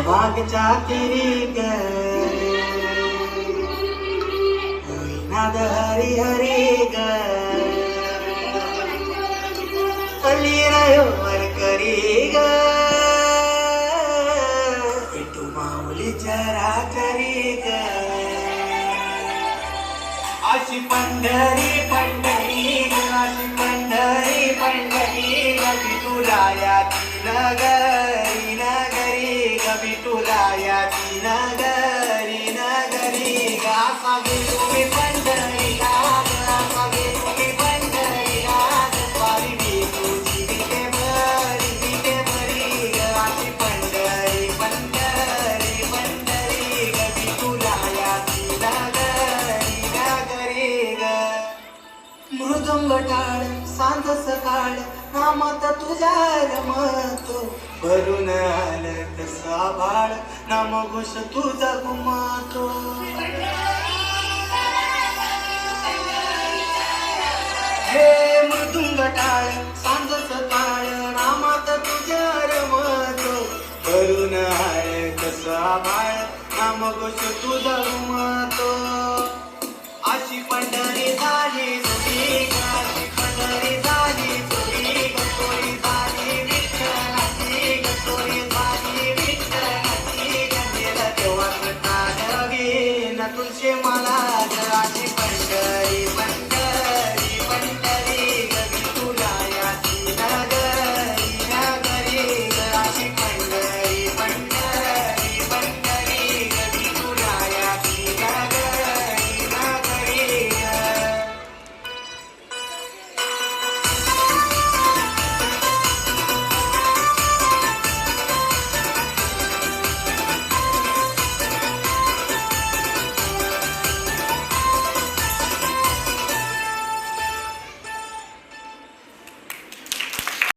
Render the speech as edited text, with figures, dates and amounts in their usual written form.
मागच्या किरी ग नाद हरी हरी ग वर करी ग तू माऊली चरा करी ग अशी पंढरी पंढरी ग अशी पंढरी पंढरी ग विठुरायाची नगरी नगरी ग विठुरायाची नगरी नगरी ग असा गेलो मी पंढरी ग असा गेलो मी पंढरी ग स्वारी मी तुझी विटे भरी ग अशी पंढरी पंढरी पंढरी ग विठुरायाची नगरी नगरी ग मृदुंग टाळ सांज सकाळ नामात तुझ्या रमतो भरून आलं कसा बाळ नामघोष तुझा घुमतो हे मृदुंग टाळ सांज सकाळ नामात तुझ्या रमतो भरून आलं कसा बाळ नामघोष तुझा घुमतो अशी पंढरी